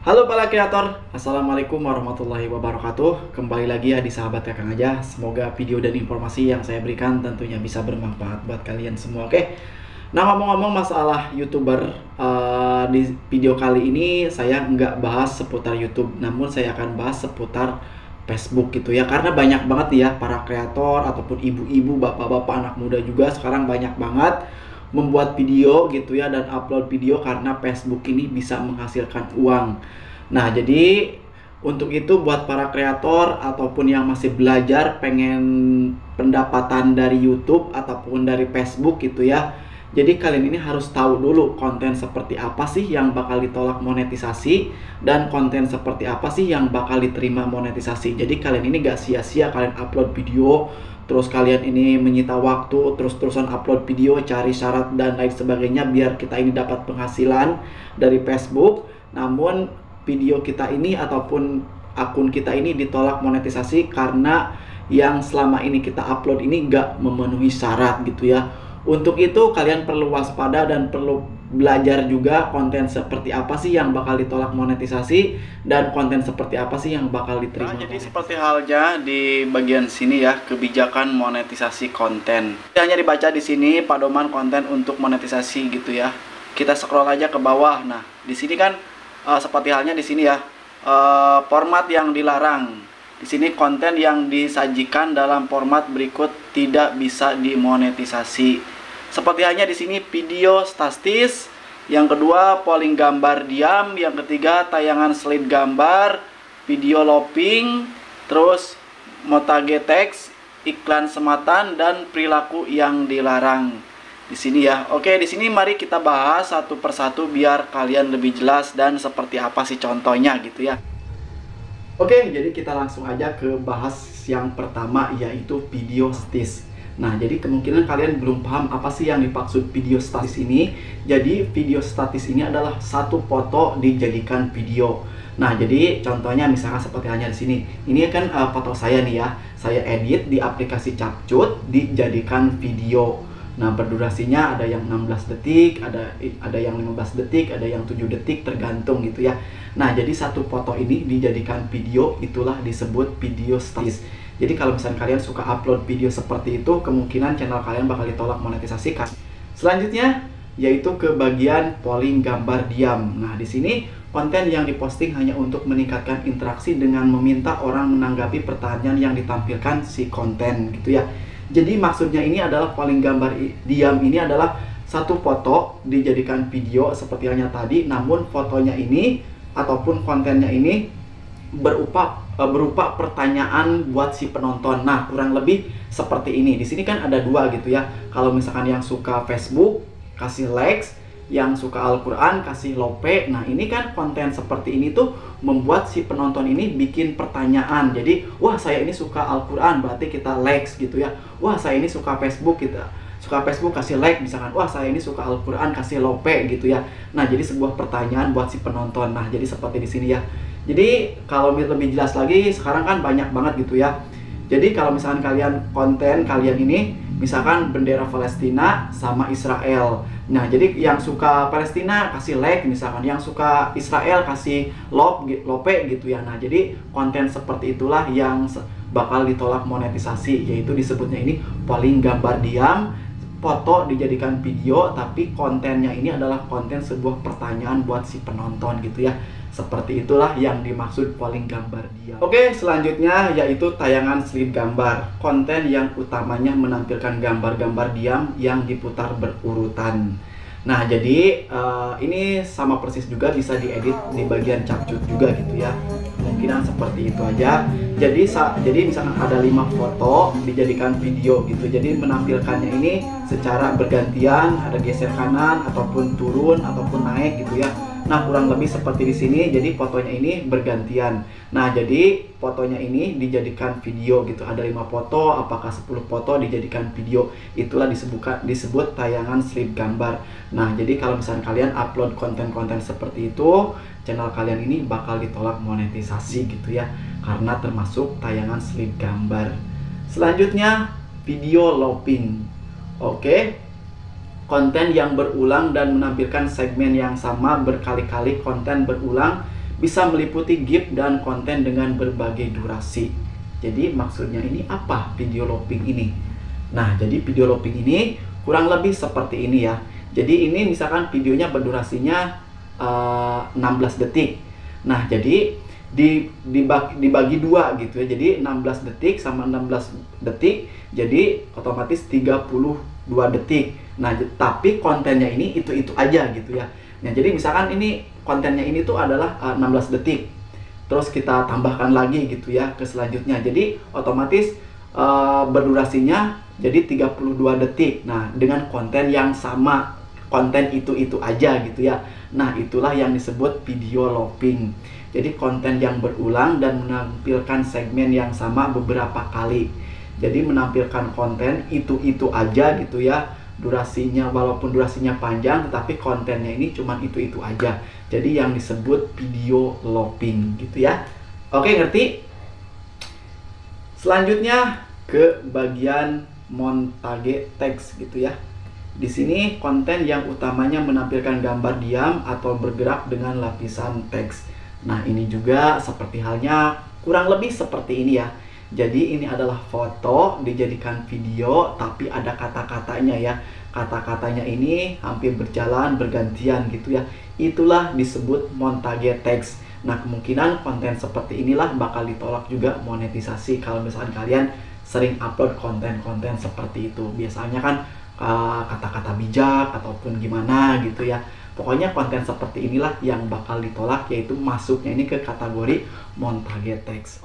Halo para kreator, Assalamualaikum warahmatullahi wabarakatuh. Kembali lagi ya di sahabat ya Kang Aja. Semoga video dan informasi yang saya berikan tentunya bisa bermanfaat buat kalian semua. Oke. Nah, ngomong-ngomong masalah YouTuber, di video kali ini saya nggak bahas seputar YouTube, namun saya akan bahas seputar Facebook gitu ya. Karena banyak banget ya para kreator ataupun ibu-ibu, bapak-bapak, anak muda juga sekarang banyak banget membuat video gitu ya dan upload video karena Facebook ini bisa menghasilkan uang. Nah, jadi untuk itu buat para kreator ataupun yang masih belajar pengen pendapatan dari YouTube ataupun dari Facebook gitu ya. Jadi kalian ini harus tahu dulu konten seperti apa sih yang bakal ditolak monetisasi dan konten seperti apa sih yang bakal diterima monetisasi. Jadi kalian ini gak sia-sia kalian upload video terus kalian ini menyita waktu terus-terusan upload video, cari syarat dan lain sebagainya biar kita ini dapat penghasilan dari Facebook, namun video kita ini ataupun akun kita ini ditolak monetisasi karena yang selama ini kita upload ini nggak memenuhi syarat gitu ya. Untuk itu kalian perlu waspada dan perlu belajar juga konten seperti apa sih yang bakal ditolak monetisasi dan konten seperti apa sih yang bakal diterima. Nah, jadi seperti halnya di bagian sini ya, kebijakan monetisasi konten. Hanya dibaca di sini pedoman konten untuk monetisasi gitu ya. Kita scroll aja ke bawah. Nah, di sini kan seperti halnya di sini ya, format yang dilarang. Di sini konten yang disajikan dalam format berikut tidak bisa dimonetisasi. Seperti hanya di sini video statis, yang kedua polling gambar diam, yang ketiga tayangan slide gambar, video looping, terus motage text, iklan sematan dan perilaku yang dilarang. Di sini ya. Oke, di sini mari kita bahas satu persatu biar kalian lebih jelas dan seperti apa sih contohnya gitu ya. Oke, jadi kita langsung aja ke bahas yang pertama yaitu video statis. Nah, jadi kemungkinan kalian belum paham apa sih yang dimaksud video statis ini. Jadi video statis ini adalah satu foto dijadikan video. Nah, jadi contohnya misalkan seperti halnya di sini. Ini kan foto saya nih ya. Saya edit di aplikasi Capcut dijadikan video. Nah, berdurasinya ada yang 16 detik, ada yang 15 detik, ada yang 7 detik tergantung gitu ya. Nah, jadi satu foto ini dijadikan video, itulah disebut video statis. Jadi kalau misalnya kalian suka upload video seperti itu, kemungkinan channel kalian bakal ditolak monetisasi kan. Selanjutnya yaitu ke bagian polling gambar diam. Nah, di sini konten yang diposting hanya untuk meningkatkan interaksi dengan meminta orang menanggapi pertanyaan yang ditampilkan si konten gitu ya. Jadi maksudnya ini adalah polling gambar diam ini adalah satu foto dijadikan video seperti halnya tadi, namun fotonya ini ataupun kontennya ini berupa pertanyaan buat si penonton. Nah, kurang lebih seperti ini. Di sini kan ada dua gitu ya. Kalau misalkan yang suka Facebook kasih likes, yang suka Al-Quran kasih lope. Nah, ini kan konten seperti ini tuh membuat si penonton ini bikin pertanyaan. Jadi, wah saya ini suka Al-Quran, berarti kita likes gitu ya. Wah saya ini suka Facebook, kita suka Facebook kasih like, misalkan wah saya ini suka Al-Quran kasih lope gitu ya. Nah, jadi sebuah pertanyaan buat si penonton. Nah, jadi seperti di sini ya. Jadi kalau lebih jelas lagi, sekarang kan banyak banget gitu ya. Jadi kalau misalkan konten kalian ini misalkan bendera Palestina sama Israel. Nah, jadi yang suka Palestina kasih like, misalkan yang suka Israel kasih lope gitu ya. Nah, jadi konten seperti itulah yang bakal ditolak monetisasi, yaitu disebutnya ini polling gambar diam, foto dijadikan video, tapi kontennya ini adalah konten sebuah pertanyaan buat si penonton gitu ya. Seperti itulah yang dimaksud polling gambar diam. Oke, selanjutnya yaitu tayangan slide gambar. Konten yang utamanya menampilkan gambar-gambar diam yang diputar berurutan. Nah, jadi ini sama persis juga bisa diedit di bagian Capcut juga gitu ya. Kemungkinan seperti itu aja. Jadi misalkan ada 5 foto dijadikan video gitu. Jadi menampilkannya ini secara bergantian, ada geser kanan ataupun turun ataupun naik gitu ya. Nah, kurang lebih seperti di sini. Jadi fotonya ini bergantian. Nah, jadi fotonya ini dijadikan video gitu. Ada 5 foto, apakah 10 foto dijadikan video. Itulah disebut tayangan slide gambar. Nah, jadi kalau misalnya kalian upload konten-konten seperti itu, channel kalian ini bakal ditolak monetisasi gitu ya. Karena termasuk tayangan slide gambar. Selanjutnya, video looping. Oke. Konten yang berulang dan menampilkan segmen yang sama berkali-kali. Konten berulang bisa meliputi GIF dan konten dengan berbagai durasi. Jadi maksudnya ini apa video looping ini? Nah, jadi video looping ini kurang lebih seperti ini ya. Jadi ini misalkan videonya berdurasinya 16 detik. Nah, jadi dibagi dua gitu ya. Jadi 16 detik sama 16 detik, jadi otomatis 32 detik. Nah, tapi kontennya ini itu aja gitu ya. Nah, jadi misalkan ini kontennya ini tuh adalah 16 detik. Terus kita tambahkan lagi gitu ya ke selanjutnya. Jadi otomatis berdurasinya jadi 32 detik. Nah, dengan konten yang sama, konten itu aja gitu ya. Nah, itulah yang disebut video looping. Jadi konten yang berulang dan menampilkan segmen yang sama beberapa kali. Jadi menampilkan konten itu aja gitu ya. Durasinya, walaupun durasinya panjang, tetapi kontennya ini cuman itu aja. Jadi yang disebut video looping gitu ya. Oke, ngerti? Selanjutnya ke bagian montage teks gitu ya. Di sini konten yang utamanya menampilkan gambar diam atau bergerak dengan lapisan teks. Nah, ini juga seperti halnya kurang lebih seperti ini ya. Jadi ini adalah foto dijadikan video tapi ada kata-katanya ya. Kata-katanya ini hampir berjalan bergantian gitu ya. Itulah disebut montage teks. Nah, kemungkinan konten seperti inilah bakal ditolak juga monetisasi kalau misalkan kalian sering upload konten-konten seperti itu. Biasanya kan kata-kata bijak ataupun gimana gitu ya. Pokoknya konten seperti inilah yang bakal ditolak, yaitu masuknya ini ke kategori montage teks.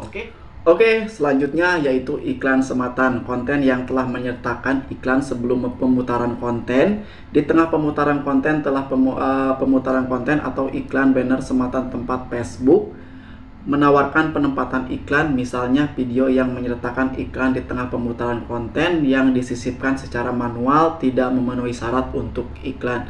Oke, selanjutnya yaitu iklan sematan. Konten yang telah menyertakan iklan sebelum pemutaran konten. Di tengah pemutaran konten pemutaran konten atau iklan banner sematan tempat Facebook menawarkan penempatan iklan, misalnya video yang menyertakan iklan di tengah pemutaran konten yang disisipkan secara manual tidak memenuhi syarat untuk iklan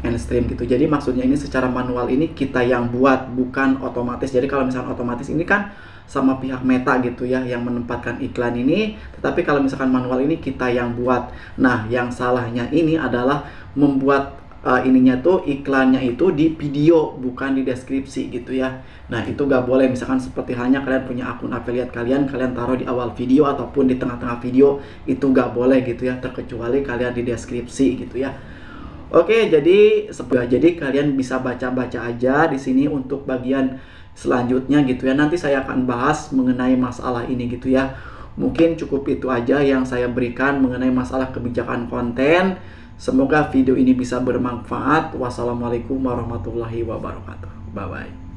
mainstream gitu. Jadi maksudnya ini secara manual ini kita yang buat, bukan otomatis. Jadi kalau misalkan otomatis ini kan sama pihak Meta gitu ya yang menempatkan iklan ini, tetapi kalau misalkan manual ini kita yang buat. Nah, yang salahnya ini adalah membuat ininya tuh iklannya itu di video bukan di deskripsi gitu ya. Nah, itu gak boleh. Misalkan seperti halnya kalian punya akun affiliate kalian taruh di awal video ataupun di tengah-tengah video, itu gak boleh gitu ya, terkecuali kalian di deskripsi gitu ya. Oke, jadi kalian bisa baca-baca aja di sini untuk bagian selanjutnya gitu ya. Nanti saya akan bahas mengenai masalah ini gitu ya. Mungkin cukup itu aja yang saya berikan mengenai masalah kebijakan konten. Semoga video ini bisa bermanfaat. Wassalamualaikum warahmatullahi wabarakatuh. Bye bye.